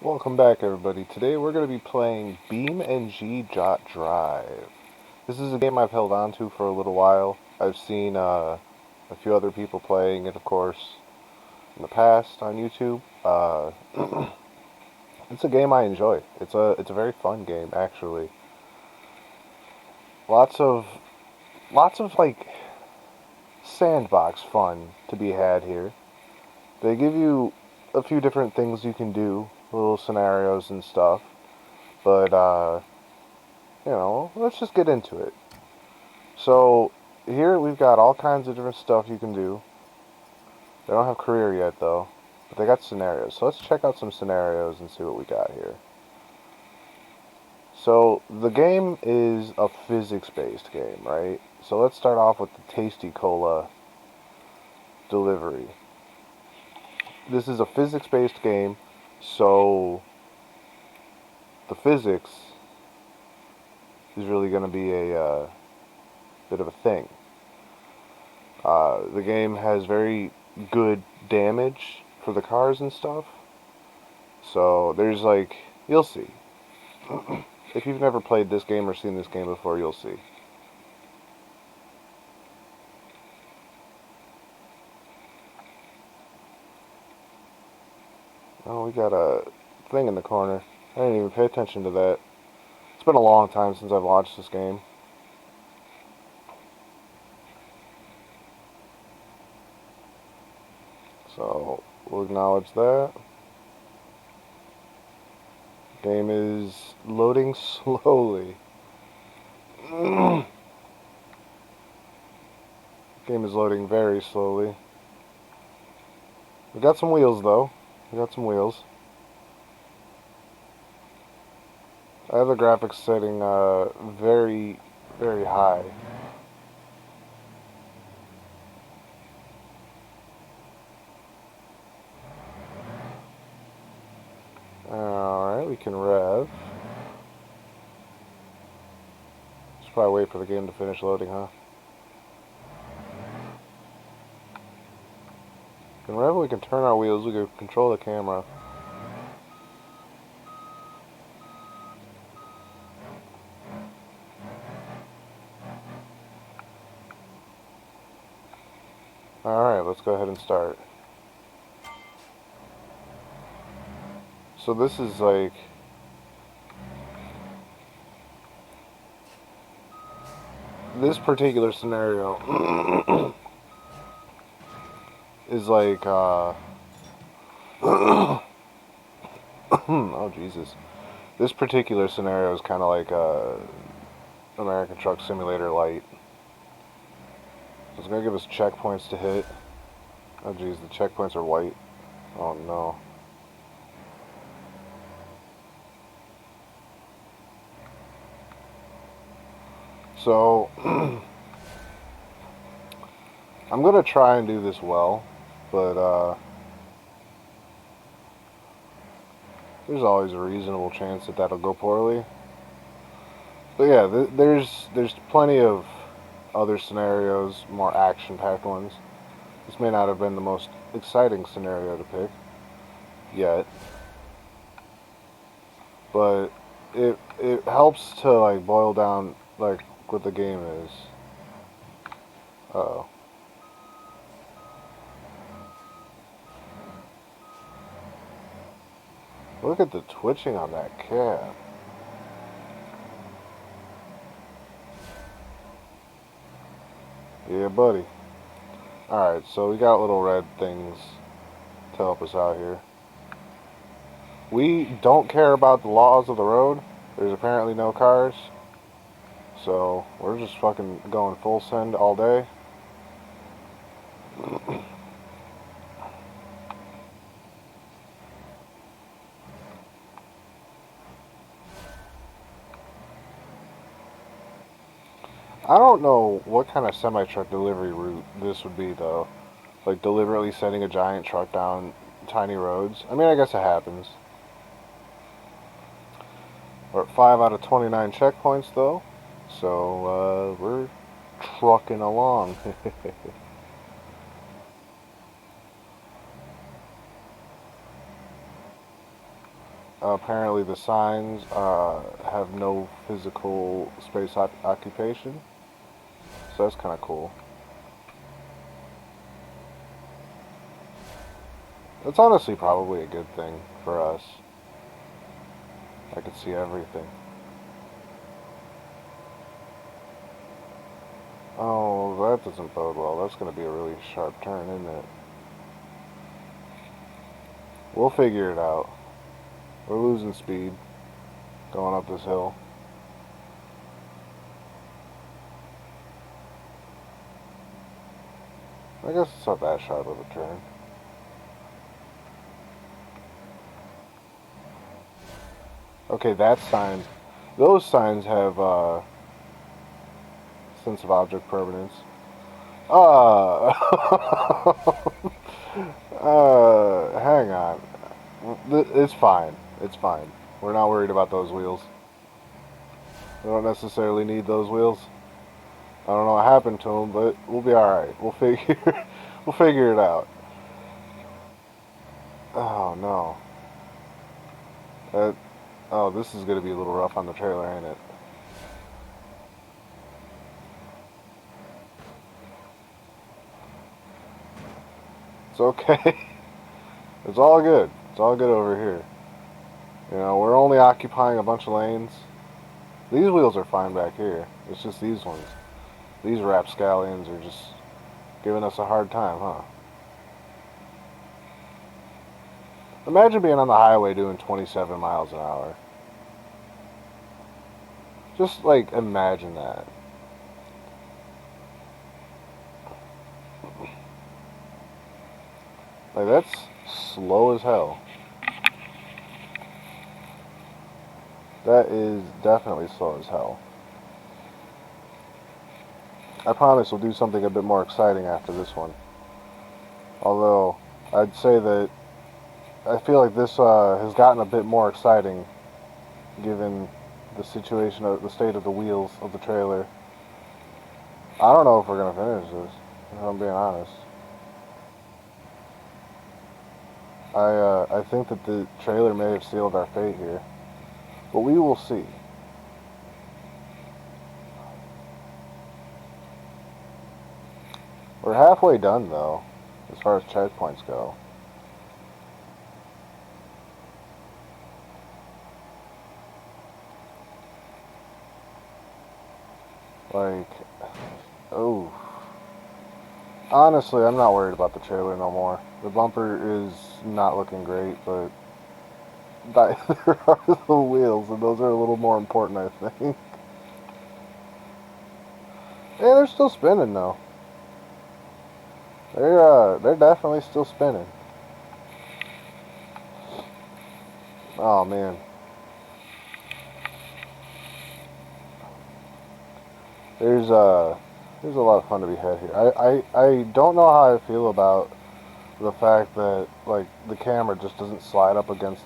Welcome back, everybody. Today we're going to be playing BeamNG.Drive. This is a game I've held on to for a little while. I've seen a few other people playing it, of course, in the past on YouTube. It's a game I enjoy. It's a very fun game, actually. Lots of like sandbox fun to be had here. They give you a few different things you can do, little scenarios and stuff. But let's just get into it. So here we've got all kinds of different stuff you can do. They don't have career yet though, but they got scenarios. So let's check out some scenarios and see what we got here. So the game is a physics-based game, right? So let's start off with the Tasty Cola delivery. This is a physics-based game, so the physics is really going to be a bit of a thing. The game has very good damage for the cars and stuff. So there's you'll see. If you've never played this game or seen this game before, you'll see. Oh, we got a thing in the corner. I didn't even pay attention to that. It's been a long time since I've watched this game. So, we'll acknowledge that. Game is loading slowly. Game is loading very slowly. We got some wheels though. We got some wheels. I have the graphics setting very, very high. Alright, we can rev. Just probably wait for the game to finish loading, huh? We can rev, we can turn our wheels, we can control the camera. Alright, let's go ahead and start. So this is this particular scenario is oh Jesus. This particular scenario is kind of like American Truck Simulator Lite. So it's going to give us checkpoints to hit. Oh geez, the checkpoints are white. Oh no. So, I'm going to try and do this well, but there's always a reasonable chance that that'll go poorly. But yeah, there's plenty of other scenarios, more action-packed ones. This may not have been the most exciting scenario to pick yet, but it helps to boil down what the game is. Uh-oh. Look at the twitching on that cab. Yeah, buddy. Alright, so we got little red things to help us out here. We don't care about the laws of the road. There's apparently no cars. So, we're just fucking going full send all day. I don't know what kind of semi-truck delivery route this would be, though. Like, deliberately sending a giant truck down tiny roads. I mean, I guess it happens. We're at 5 out of 29 checkpoints, though. So, we're trucking along. Apparently the signs have no physical space occupation, so that's kind of cool. It's honestly probably a good thing for us. I can see everything. Oh, that doesn't bode well. That's going to be a really sharp turn, isn't it? We'll figure it out. We're losing speed going up this hill. I guess it's not that sharp of a turn. Okay, that sign. Those signs have sense of object permanence. Uh, hang on. It's fine. It's fine. We're not worried about those wheels. We don't necessarily need those wheels. I don't know what happened to them, but we'll be all right. We'll figure it out. Oh no. That, oh, this is gonna be a little rough on the trailer, ain't it? It's okay. It's all good. It's all good over here. You know, we're only occupying a bunch of lanes. These wheels are fine back here. It's just these ones. These rapscallions are just giving us a hard time, huh? Imagine being on the highway doing 27 miles an hour. Just like imagine that. Like that's slow as hell. That is definitely slow as hell. I promise we'll do something a bit more exciting after this one. Although, I'd say that I feel like this has gotten a bit more exciting given the situation of the state of the wheels of the trailer. I don't know if we're going to finish this, if I'm being honest. I think that the trailer may have sealed our fate here. But we will see. We're halfway done, though, as far as checkpoints go. Like, oh. Honestly, I'm not worried about the trailer no more. The bumper is not looking great, but there are the wheels, and those are a little more important, I think. Yeah, they're still spinning, though. They're definitely still spinning. Oh, man. There's there's a lot of fun to be had here. I don't know how I feel about the fact that like the camera just doesn't slide up against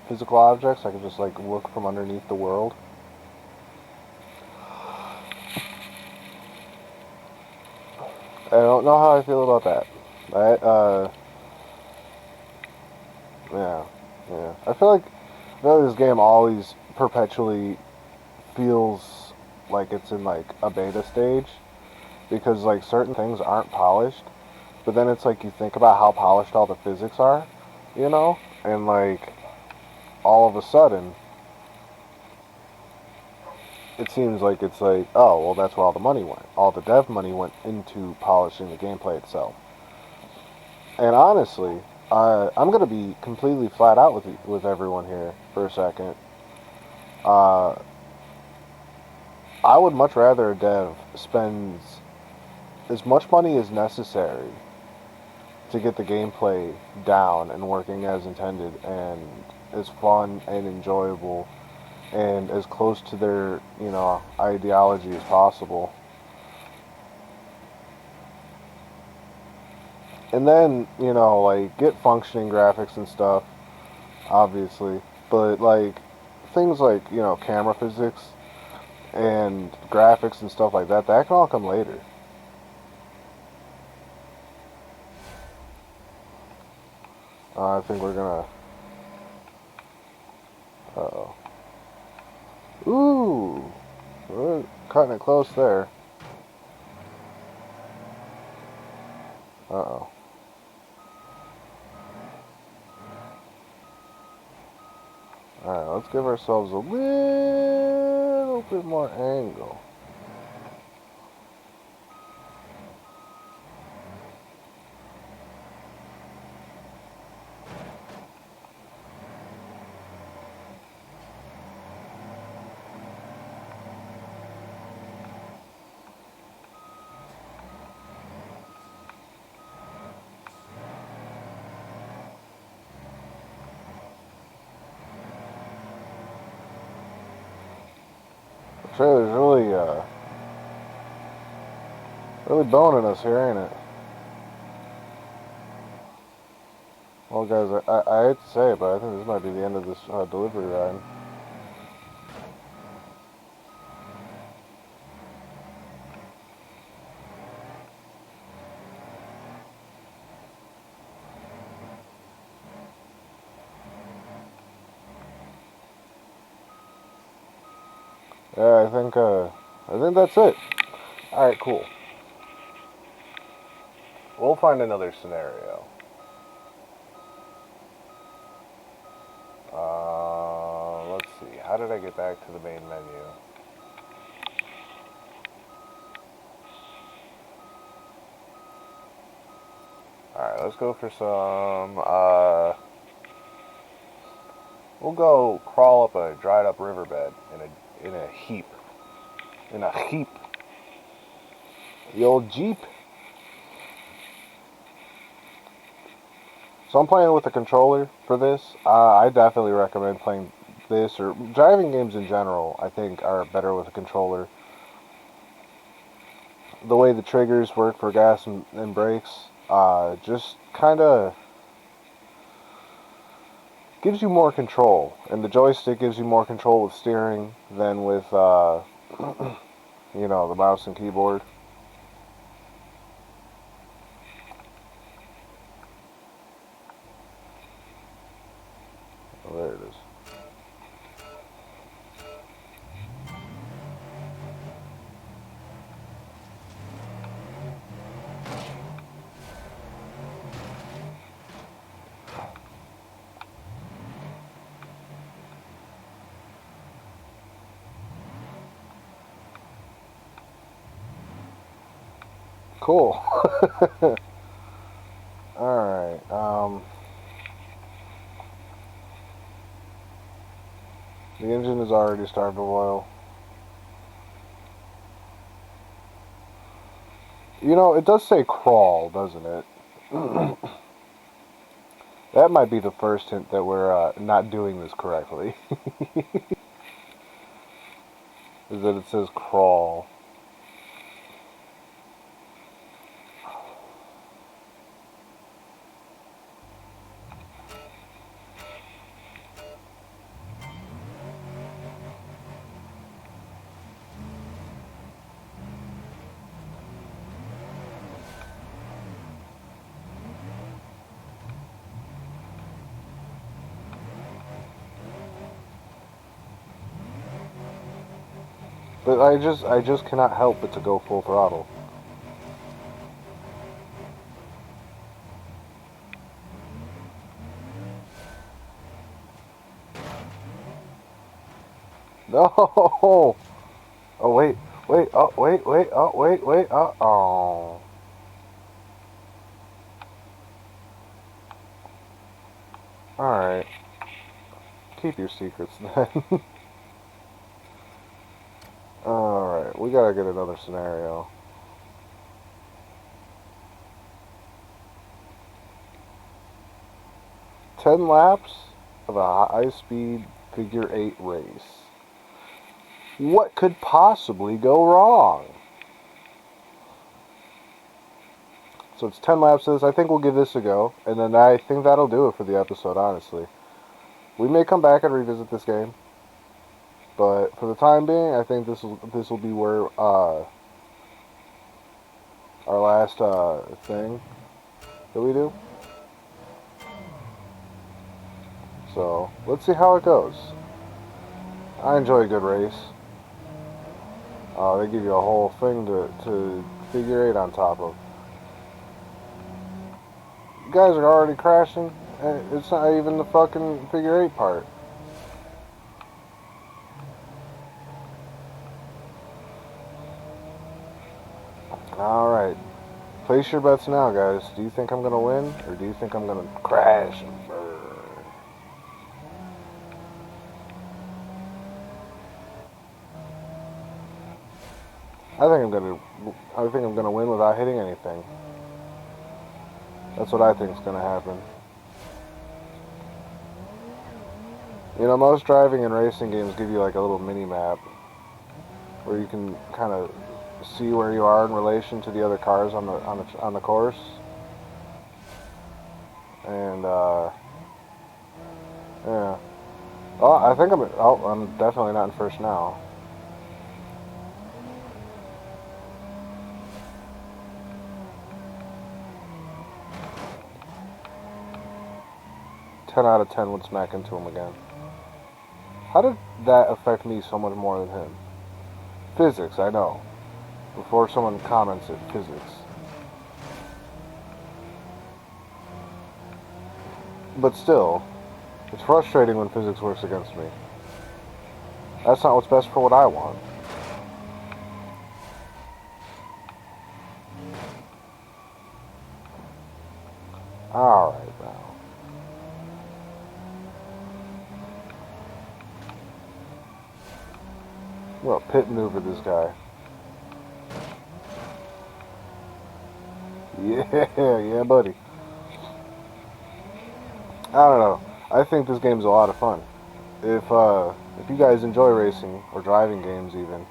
physical objects. I can just like look from underneath the world. I don't know how I feel about that. Yeah, yeah. I feel like this game always perpetually feels like it's in like a beta stage because like certain things aren't polished, but then it's like you think about how polished all the physics are, you know, and like all of a sudden it seems like it's like, oh, well, that's where all the money went. All the dev money went into polishing the gameplay itself. And honestly, I'm gonna be completely flat out with everyone here for a second. Uh, I would much rather a dev spends as much money as necessary to get the gameplay down and working as intended and as fun and enjoyable and as close to their, you know, ideology as possible. And then, you know, like get functioning graphics and stuff, obviously. But like things like, you know, camera physics and graphics and stuff like that, that can all come later. I think we're gonna Uh-oh. Ooh! We're cutting it close there. Uh-oh. Alright, let's give ourselves a little bit more angle. The trailer's really boning us here, ain't it? Well, guys, I hate to say it, but I think this might be the end of this delivery ride. Yeah, I think that's it. All right, cool. We'll find another scenario. Let's see. How did I get back to the main menu? Alright, let's go for some, we'll go crawl up a dried up riverbed in a heap. In a heap. The old Jeep. So I'm playing with a controller for this. I definitely recommend playing this, or driving games in general, I think, are better with a controller. The way the triggers work for gas and brakes, just kind of gives you more control. And the joystick gives you more control with steering than with, you know, the mouse and keyboard. Oh, there it is. Cool. Alright, the engine is already started to boil. You know, it does say crawl, doesn't it? That might be the first hint that we're not doing this correctly. Is that it says crawl. But I just cannot help but to go full throttle. No! Oh, wait, wait, oh, wait, wait, oh, wait, wait, oh. Alright. Keep your secrets then. Alright, we gotta get another scenario. Ten laps of a high-speed figure 8 race. What could possibly go wrong? So it's 10 laps of this. I think we'll give this a go. And then I think that'll do it for the episode, honestly. We may come back and revisit this game. But for the time being, I think this will be where our last thing that we do. So let's see how it goes. I enjoy a good race. They give you a whole thing to figure 8 on top of. You guys are already crashing. It's not even the fucking figure 8 part. Alright. Place your bets now, guys. Do you think I'm going to win? Or do you think I'm going to crash and burn? I think I'm gonna win without hitting anything. That's what I think is gonna happen. You know, most driving and racing games give you like a little mini map where you can kind of see where you are in relation to the other cars on the course. And yeah. Oh, I think I'm definitely not in first now. Ten out of 10 would smack into him again. How did that affect me so much more than him? Physics, I know. Before someone comments it, physics. But still, it's frustrating when physics works against me. That's not what's best for what I want. Alright, now. We'll pit maneuver this guy. Yeah, buddy. I don't know. I think this game's a lot of fun. If you guys enjoy racing or driving games, even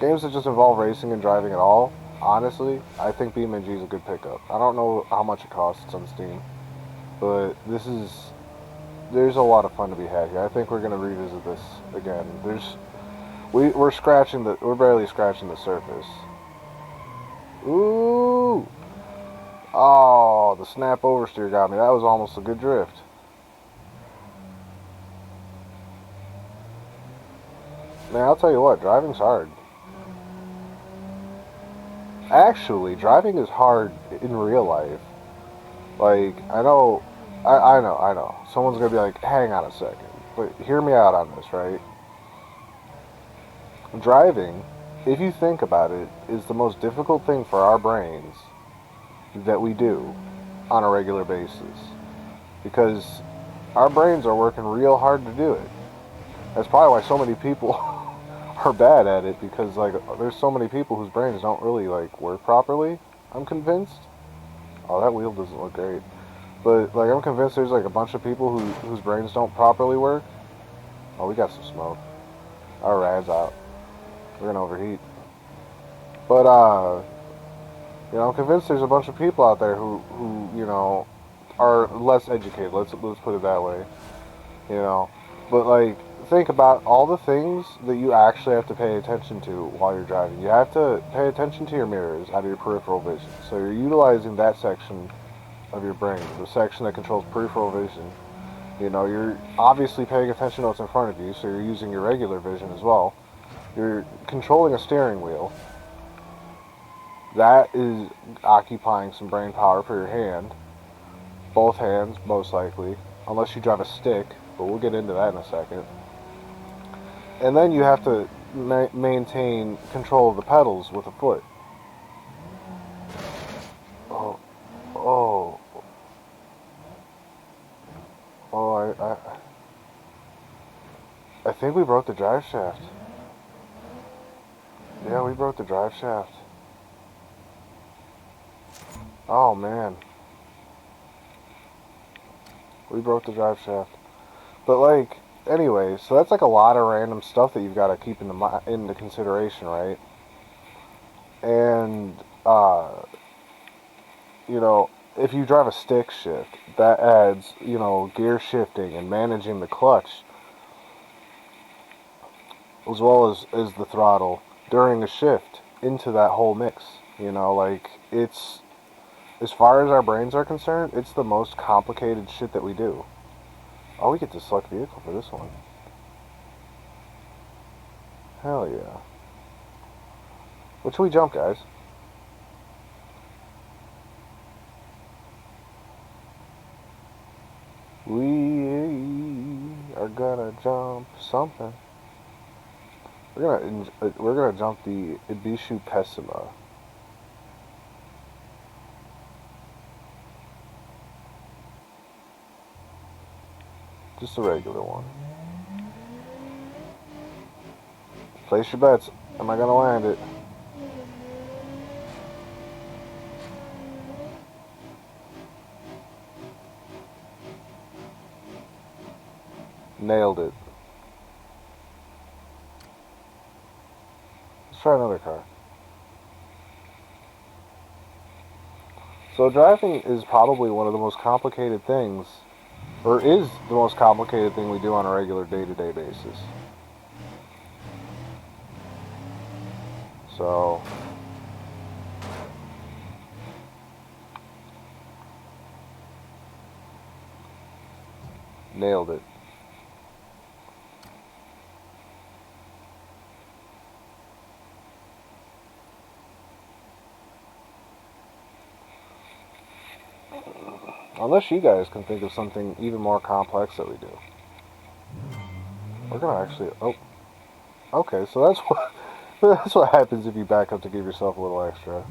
games that just involve racing and driving at all, honestly, I think BeamNG is a good pickup. I don't know how much it costs on Steam, but there's a lot of fun to be had here. I think we're gonna revisit this again. We're barely scratching the surface. Ooh! Oh, the snap oversteer got me. That was almost a good drift. Man, I'll tell you what, driving's hard. Actually, driving is hard in real life. Like, I know. Someone's gonna be like, hang on a second. But hear me out on this, right? Driving, if you think about it, is the most difficult thing for our brains that we do on a regular basis. Because our brains are working real hard to do it. That's probably why so many people are bad at it, because like there's so many people whose brains don't really like work properly. I'm convinced. Oh, that wheel doesn't look great. But like I'm convinced there's like a bunch of people whose brains don't properly work. Oh, we got some smoke. Our rad's out. We're gonna overheat. But I'm convinced there's a bunch of people out there who are less educated. Let's put it that way. You know, but like think about all the things that you actually have to pay attention to while you're driving. You have to pay attention to your mirrors out of your peripheral vision. So you're utilizing that section of your brain, the section that controls peripheral vision. You know, you're obviously paying attention to what's in front of you, so you're using your regular vision as well. You're controlling a steering wheel. That is occupying some brain power for your hand. Both hands, most likely. Unless you drive a stick, but we'll get into that in a second. And then you have to maintain control of the pedals with a foot. Oh, oh, oh! I think we broke the drive shaft. Yeah, we broke the drive shaft. Oh man, we broke the drive shaft. But like, anyway, so that's like a lot of random stuff that you've got to keep into consideration, right? And if you drive a stick shift, that adds gear shifting and managing the clutch, as well as the throttle during a shift into that whole mix. Like it's, as far as our brains are concerned, it's the most complicated shit that we do. Oh, we get to select vehicle for this one. Hell yeah. Which should we jump, guys? We are gonna jump something. We're gonna jump the Ibishu Pessima. Just a regular one. Place your bets. Am I gonna land it? Nailed it. Let's try another car. So driving is probably one of the most complicated things, or is the most complicated thing we do on a regular day-to-day basis. So, nailed it. Unless you guys can think of something even more complex that we do. We're gonna actually, oh, okay, so that's what, that's what happens if you back up to give yourself a little extra.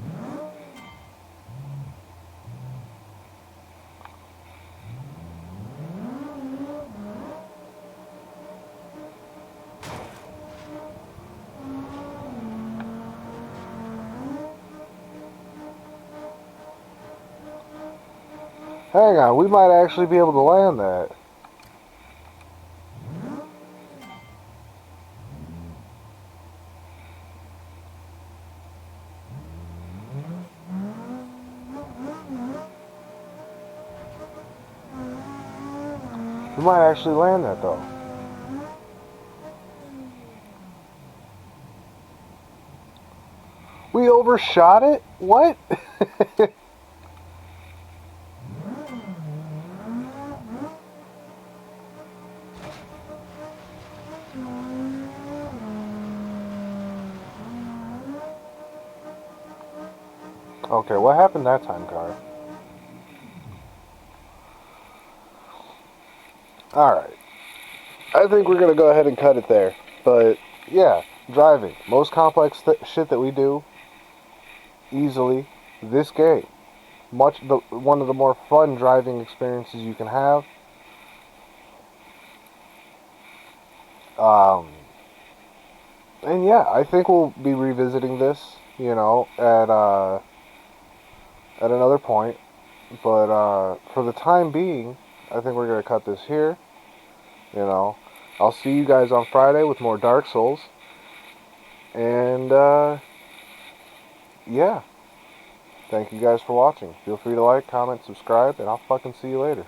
Hang on, we might actually be able to land that. We might actually land that though. We overshot it? What? Okay, what happened that time, car? Alright. I think we're going to go ahead and cut it there. But, yeah, driving. Most complex shit that we do, easily, this game. One of the more fun driving experiences you can have. And yeah, I think we'll be revisiting this, you know, at another point. But for the time being, I think we're going to cut this here. You know, I'll see you guys on Friday with more Dark Souls. And yeah, thank you guys for watching. Feel free to like, comment, subscribe, and I'll fucking see you later.